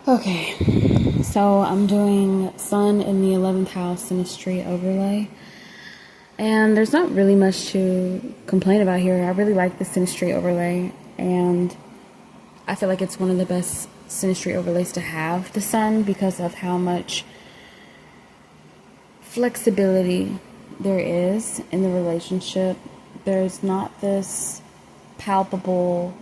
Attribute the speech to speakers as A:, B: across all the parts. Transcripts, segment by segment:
A: Okay, so I'm doing Sun in the 11th house Synastry overlay. And there's not really much to complain about here. I really like the Synastry overlay, and I feel like it's one of the best Synastry overlays to have the Sun because of how much flexibility there is in the relationship. There's not this palpable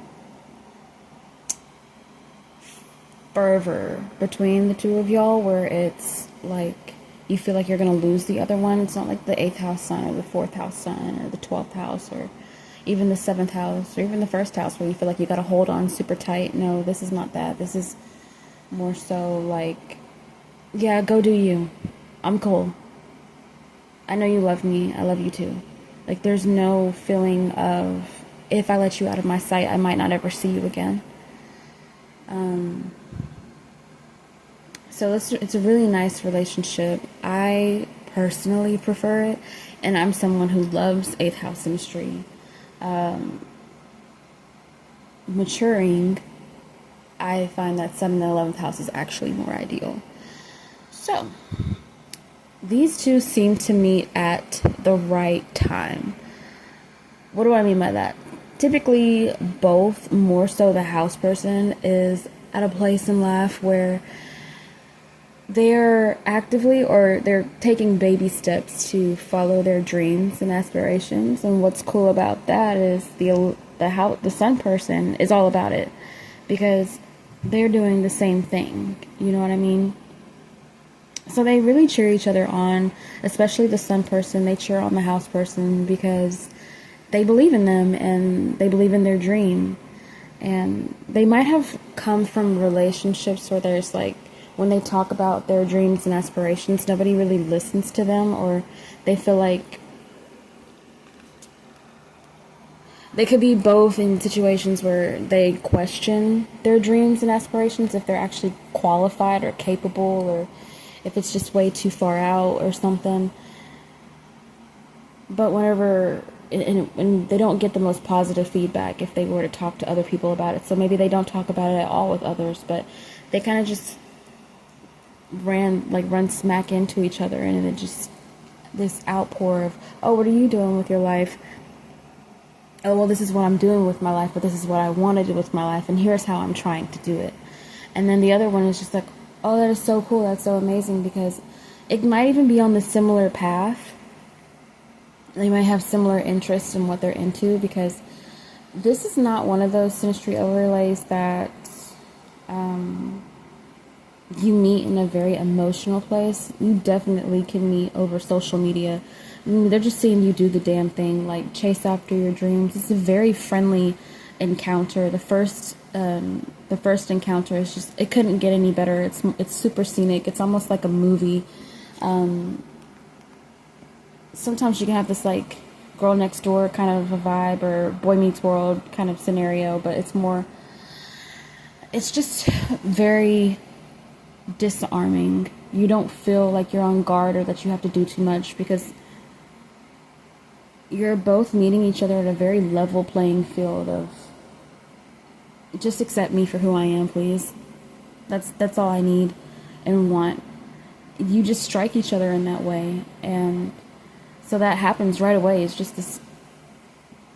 A: fervor between the two of y'all where it's like you feel like you're gonna lose the other one. It's not like the 8th house Sun or the 4th house Sun or the 12th house or even the 7th house or even the 1st house where you feel like you gotta hold on super tight. No, this is not that. This is more so like, yeah, go do you. I'm cool. I know you love me. I love you too. Like, there's no feeling of, if I let you out of my sight, I might not ever see you again. So it's a really nice relationship. I personally prefer it, and I'm someone who loves 8th house synastry. Maturing, I find that Sun in the 11th house is actually more ideal. So, these two seem to meet at the right time. What do I mean by that? Typically, both, more so the house person, is at a place in life where they're actively or they're taking baby steps to follow their dreams and aspirations. And what's cool about that is the Sun person is all about it because they're doing the same thing. You know what I mean? So they really cheer each other on, especially the Sun person. They cheer on the house person because they believe in them and they believe in their dream. And they might have come from relationships where there's like, when they talk about their dreams and aspirations, nobody really listens to them, or they feel like they could be both in situations where they question their dreams and aspirations if they're actually qualified or capable, or if it's just way too far out or something. But whenever, and they don't get the most positive feedback if they were to talk to other people about it. So maybe they don't talk about it at all with others, but they kind of just run smack into each other, and it just this outpour of, oh, what are you doing with your life? Oh, well, this is what I'm doing with my life, but this is what I want to do with my life, and here's how I'm trying to do it. And then the other one is just like, oh, that is so cool, that's so amazing, because it might even be on the similar path. They might have similar interests in what they're into, because this is not one of those synastry overlays that you meet in a very emotional place. You definitely can meet over social media. I mean, they're just seeing you do the damn thing, like chase after your dreams. It's a very friendly encounter. The first encounter is just, it couldn't get any better. It's super scenic. It's almost like a movie. Sometimes you can have this like girl next door kind of a vibe, or Boy Meets World kind of scenario, but it's just very disarming. You don't feel like you're on guard or that you have to do too much, because you're both meeting each other at a very level playing field of, just accept me for who I am, please. That's all I need and want. You just strike each other in that way, and so that happens right away. It's just this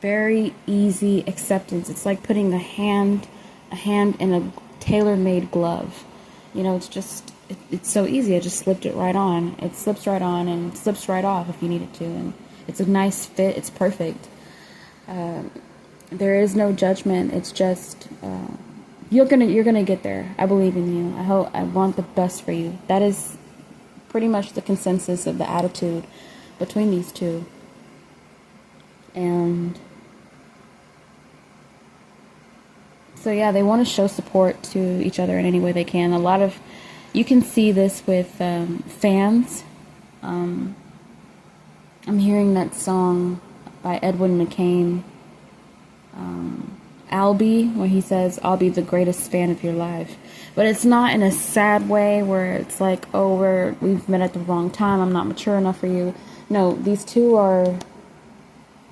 A: very easy acceptance. It's like putting a hand in a tailor-made glove. You know, it's so easy. I just slipped it right on. It slips right on and slips right off if you need it to. And it's a nice fit. It's perfect. There is no judgment. It's just, you're gonna get there. I believe in you. I want the best for you. That is pretty much the consensus of the attitude between these two. And so yeah, they want to show support to each other in any way they can. You can see this with fans. I'm hearing that song by Edwin McCain, Albie, where he says, I'll be the greatest fan of your life. But it's not in a sad way where it's like, oh, we've met at the wrong time, I'm not mature enough for you. No, these two are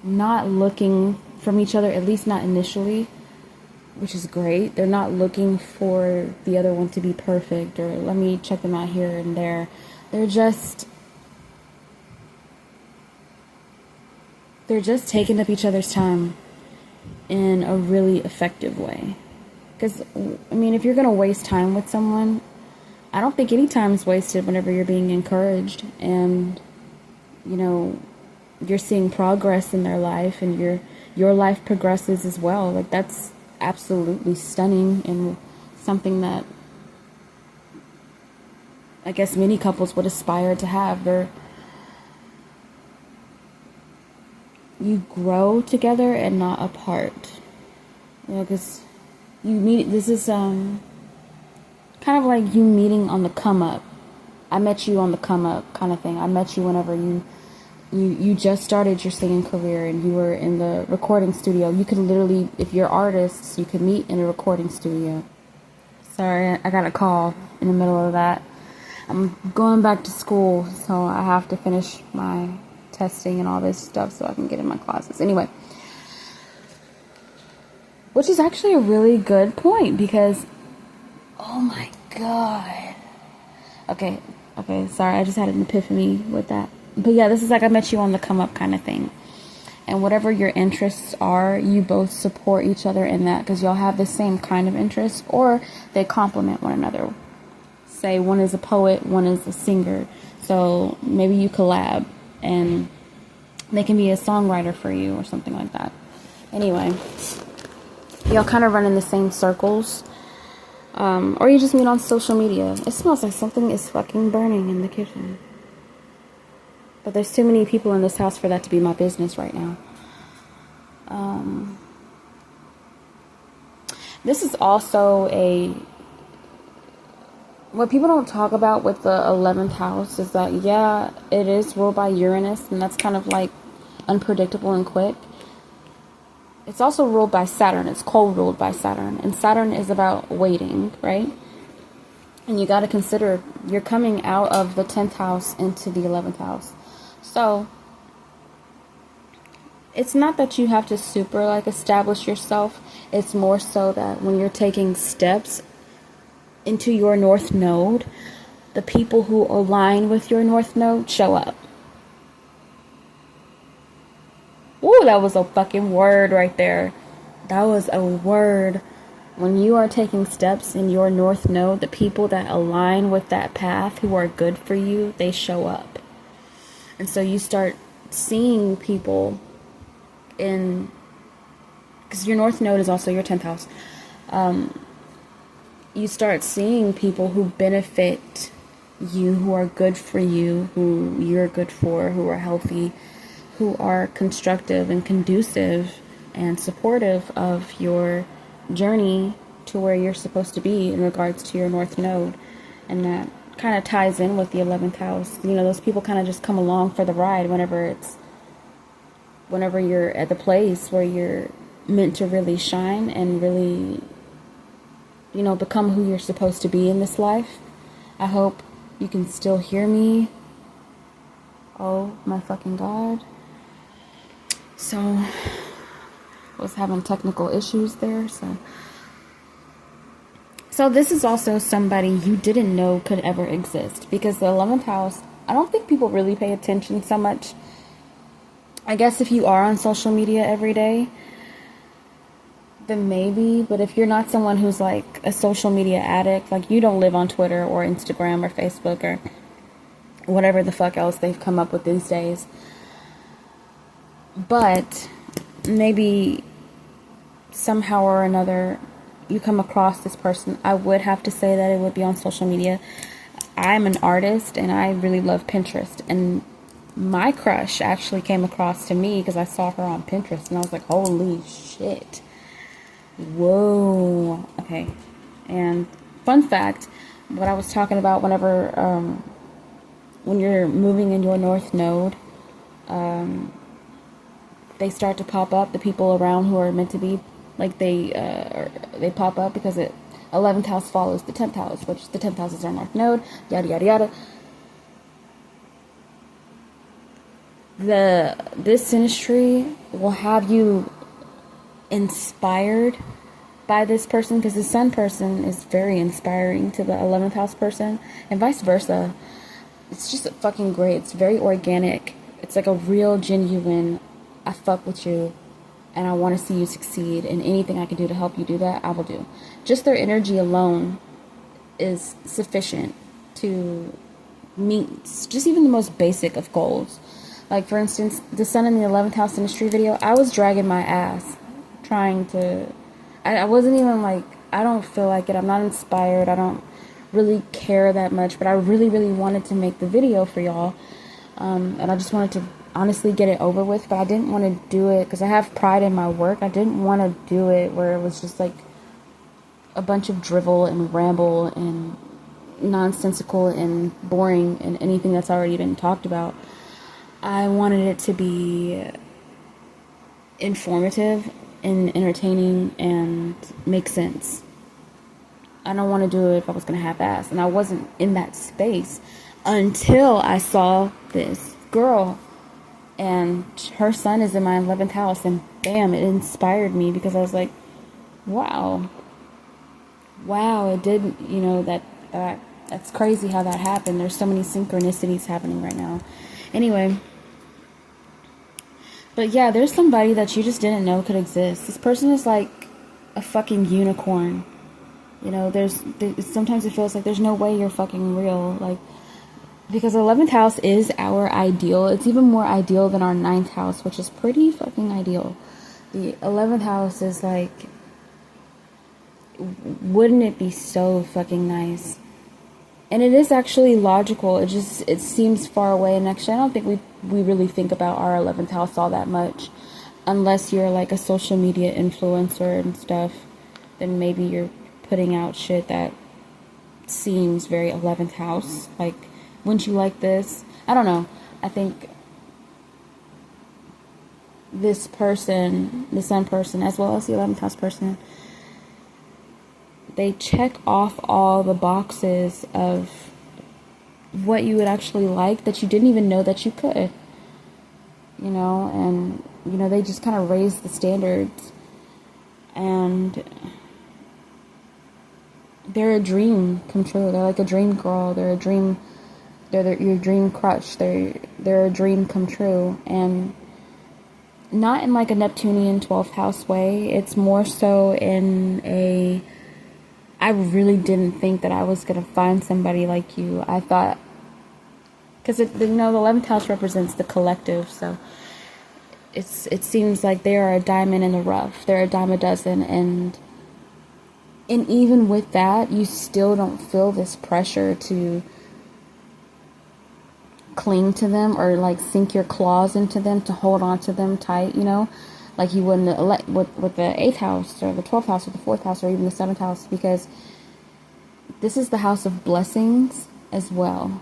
A: not looking from each other, at least not initially. which is great. They're not looking for the other one to be perfect or let me check them out here and there. They're just taking up each other's time in a really effective way. Because, I mean, if you're going to waste time with someone, I don't think any time is wasted whenever you're being encouraged and, you know, you're seeing progress in their life and your life progresses as well. Like, that's absolutely stunning and something that I guess many couples would aspire to have. You grow together and not apart. You know, because this is kind of like you meeting on the come up. I met you on the come up kind of thing. I met you whenever you just started your singing career and you were in the recording studio. You could literally, if you're artists, you could meet in a recording studio. Sorry, I got a call in the middle of that. I'm going back to school, so I have to finish my testing and all this stuff so I can get in my classes. Anyway, which is actually a really good point because, oh my god. Okay, sorry, I just had an epiphany with that. But yeah, this is like I met you on the come up kind of thing. And whatever your interests are, you both support each other in that because y'all have the same kind of interests or they complement one another. Say one is a poet, one is a singer. So maybe you collab and they can be a songwriter for you or something like that. Anyway, y'all kind of run in the same circles. Or you just meet on social media. It smells like something is fucking burning in the kitchen. But there's too many people in this house for that to be my business right now. This is also what people don't talk about with the 11th house is that, yeah, it is ruled by Uranus, and that's kind of like unpredictable and quick. It's also ruled by Saturn. It's co-ruled by Saturn. And Saturn is about waiting, right? And you got to consider you're coming out of the 10th house into the 11th house. So it's not that you have to super like establish yourself. It's more so that when you're taking steps into your North Node, the people who align with your North Node show up. Ooh, that was a fucking word right there. That was a word. When you are taking steps in your North Node, the people that align with that path who are good for you, they show up. And so you start seeing people because your North Node is also your 10th house. You start seeing people who benefit you, who are good for you, who you're good for, who are healthy, who are constructive and conducive and supportive of your journey to where you're supposed to be in regards to your North Node. And that kind of ties in with the 11th house. You know, those people kind of just come along for the ride whenever you're at the place where you're meant to really shine and really, you know, become who you're supposed to be in this life. I hope you can still hear me. Oh my fucking god. So, I was having technical issues there, So this is also somebody you didn't know could ever exist. Because the 11th house, I don't think people really pay attention so much. I guess if you are on social media every day, then maybe. But if you're not someone who's like a social media addict, like you don't live on Twitter or Instagram or Facebook or whatever the fuck else they've come up with these days. But maybe somehow or another you come across this person. I would have to say that it would be on social media. I'm an artist and I really love Pinterest. And my crush actually came across to me because I saw her on Pinterest. And I was like, holy shit. Whoa. Okay. And fun fact, what I was talking about whenever, when you're moving in your North Node, they start to pop up, the people around who are meant to be, like they pop up because 11th house follows the 10th house, which the 10th house is our North Node, yada, yada, yada. This synastry will have you inspired by this person, because the sun person is very inspiring to the 11th house person, and vice versa. It's just fucking great. It's very organic. It's like a real, genuine, I fuck with you, and I want to see you succeed, and anything I can do to help you do that, I will do. Just their energy alone is sufficient to meet just even the most basic of goals. Like, for instance, the sun in the 11th house Synastry video, I was dragging my ass trying to... I wasn't even like... I don't feel like it. I'm not inspired. I don't really care that much. But I really, really wanted to make the video for y'all. And I just wanted to honestly get it over with. But I didn't want to do it because I have pride in my work. I didn't want to do it where it was just like a bunch of drivel and ramble and nonsensical and boring and anything that's already been talked about. I wanted it to be informative and entertaining and make sense. I don't want to do it if I was going to half-ass. And I wasn't in that space until I saw this girl. And her son is in my 11th house. And bam, it inspired me because I was like, wow. Wow, it did, you know, that's crazy how that happened. There's so many synchronicities happening right now. Anyway, but yeah, there's somebody that you just didn't know could exist. This person is like a fucking unicorn. You know, sometimes it feels like there's no way you're fucking real. Like, because 11th house is our ideal. It's even more ideal than our 9th house, which is pretty fucking ideal. The 11th house is like, wouldn't it be so fucking nice? And it is actually logical. It seems far away. And actually, I don't think we really think about our 11th house all that much. Unless you're like a social media influencer and stuff. Then maybe you're putting out shit that seems very 11th house. Like, wouldn't you like this? I don't know. I think this person, the sun person, as well as the 11th house person, they check off all the boxes of what you would actually like that you didn't even know that you could. You know, and, you know, they just kind of raise the standards. And they're a dream come true. They're like a dream girl. They're your dream crush. They're a dream come true. And not in like a Neptunian 12th house way. It's more so in a... I really didn't think that I was going to find somebody like you. I thought... Because, you know, the 11th house represents the collective. So it seems like they are a diamond in the rough. They're a dime a dozen. And even with that, you still don't feel this pressure to cling to them or like sink your claws into them to hold on to them tight, you know, like you wouldn't with the 8th house or the 12th house or the 4th house or even the 7th house, because this is the house of blessings as well,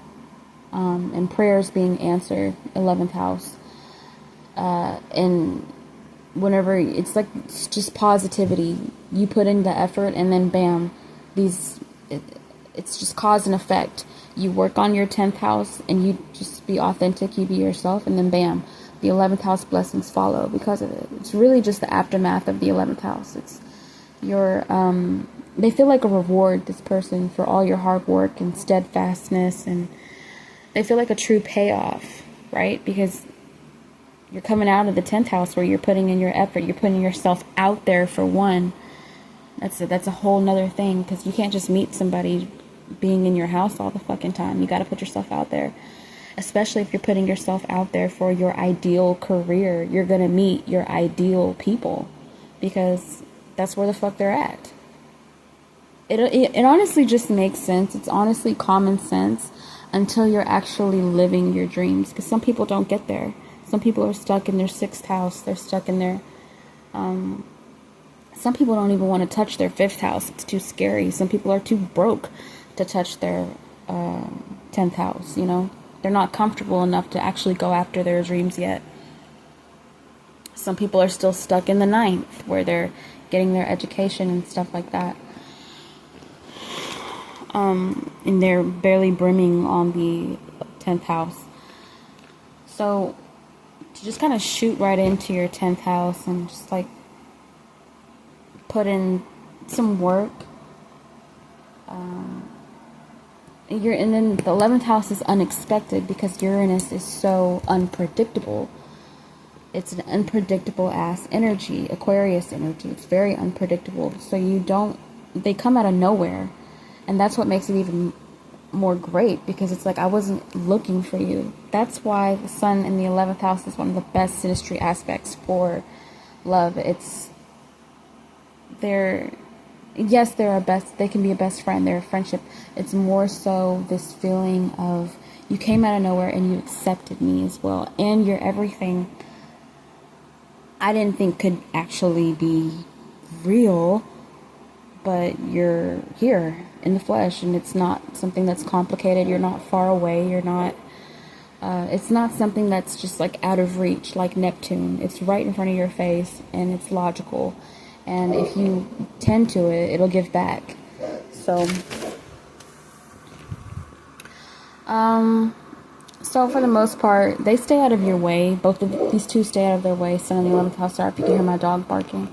A: and prayers being answered. 11th house, and whenever it's like it's just positivity, you put in the effort and then bam, it's just cause and effect. You work on your 10th house and you just be authentic, you be yourself, and then bam, the 11th house blessings follow because of it. It's really just the aftermath of the 11th house. It's your, they feel like a reward, this person, for all your hard work and steadfastness, and they feel like a true payoff, right? Because you're coming out of the 10th house where you're putting in your effort, you're putting yourself out there for one. That's a whole nother thing, because you can't just meet somebody being in your house all the fucking time. You got to put yourself out there, especially if you're putting yourself out there for your ideal career. You're going to meet your ideal people because that's where the fuck they're at. It honestly just makes sense. It's honestly common sense until you're actually living your dreams, because some people don't get there. Some people are stuck in their 6th house. They're stuck in their some people don't even want to touch their 5th house. It's too scary. Some people are too broke to touch their 10th house, you know. They're not comfortable enough to actually go after their dreams yet. Some people are still stuck in the 9th, where they're getting their education and stuff like that. And they're barely brimming on the 10th house. So, to just kind of shoot right into your 10th house and just like put in some work. And then the 11th house is unexpected because Uranus is so unpredictable. It's an unpredictable ass energy, Aquarius energy. It's very unpredictable. So they come out of nowhere. And that's what makes it even more great, because it's like I wasn't looking for you. That's why the sun in the 11th house is one of the best synastry aspects for love. They can be a best friend, they're a friendship. It's more so this feeling of you came out of nowhere and you accepted me as well, and you're everything I didn't think could actually be real, but you're here in the flesh, and it's not something that's complicated. You're not far away. It's not something that's just like out of reach, like Neptune. It's right in front of your face, and it's logical. And if you tend to it, it'll give back. So for the most part, they stay out of your way. Both of these two stay out of their way. Sun in the 11th house. Sorry if you can hear my dog barking.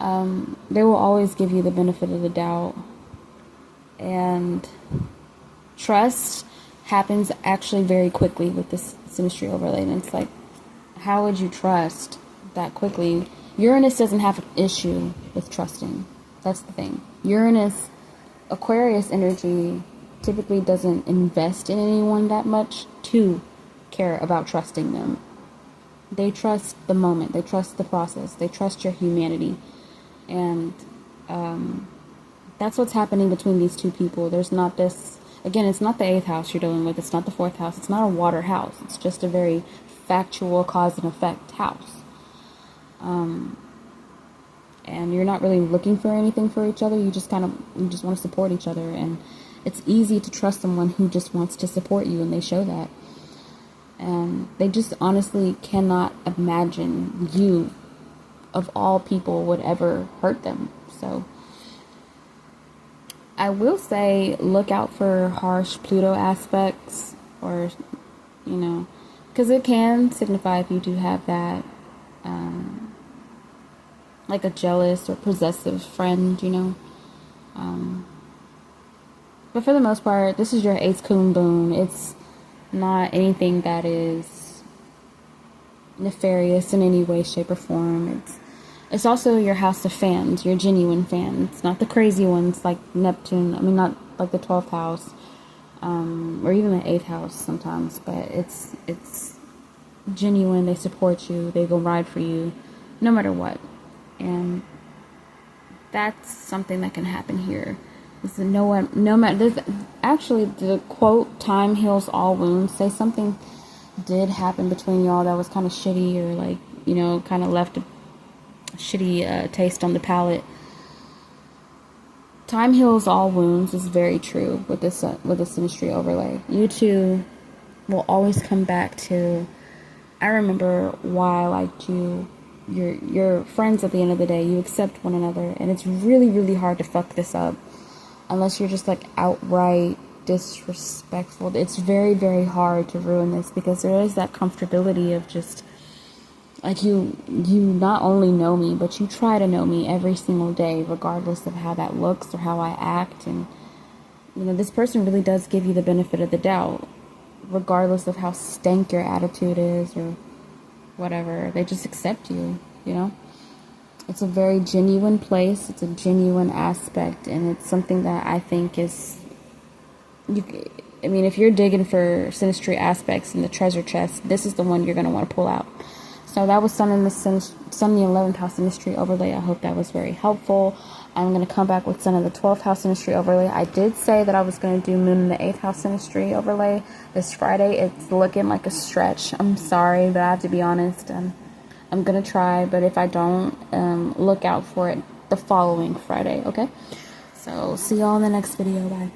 A: They will always give you the benefit of the doubt. And trust happens actually very quickly with this synastry overlay. And it's like, how would you trust that quickly? Uranus doesn't have an issue with trusting. That's the thing. Uranus, Aquarius energy typically doesn't invest in anyone that much to care about trusting them. They trust the moment. They trust the process. They trust your humanity. And that's what's happening between these two people. There's not this, again, it's not the 8th house you're dealing with. It's not the 4th house. It's not a water house. It's just a very factual cause and effect house. And you're not really looking for anything for each other. You just want to support each other. And it's easy to trust someone who just wants to support you, and they show that. And they just honestly cannot imagine you, of all people, would ever hurt them. So I will say, look out for harsh Pluto aspects, or, because it can signify if you do have that, like a jealous or possessive friend, But for the most part, this is your 8th Kun boon. It's not anything that is nefarious in any way, shape, or form. It's also your house of fans, your genuine fans, not the crazy ones like Neptune. Not like the 12th house, or even the 8th house sometimes. But it's genuine. They support you. They go ride for you, no matter what. And that's something that can happen here. Actually, the quote, time heals all wounds, say something did happen between y'all that was kind of shitty, or kind of left a shitty taste on the palate. Time heals all wounds is very true with this synastry overlay. You two will always come back to, I remember why I liked you. You're friends at the end of the day. You accept one another, and it's really, really hard to fuck this up. Unless you're just like outright disrespectful. It's very, very hard to ruin this, because there is that comfortability of just like you not only know me, but you try to know me every single day, regardless of how that looks or how I act. And this person really does give you the benefit of the doubt, regardless of how stank your attitude is or whatever. They just accept you. It's a very genuine place. It's a genuine aspect, and it's something that I think is, if you're digging for synastry aspects in the treasure chest, this is the one you're going to want to pull out. So that was Sun in the 11th house synastry overlay. I hope that was very helpful. I'm going to come back with Sun in the 12th house synastry overlay. I did say that I was going to do Moon in the 8th house synastry overlay this Friday. It's looking like a stretch. I'm sorry, but I have to be honest. I'm going to try, but if I don't, look out for it the following Friday, okay? So, see y'all in the next video. Bye.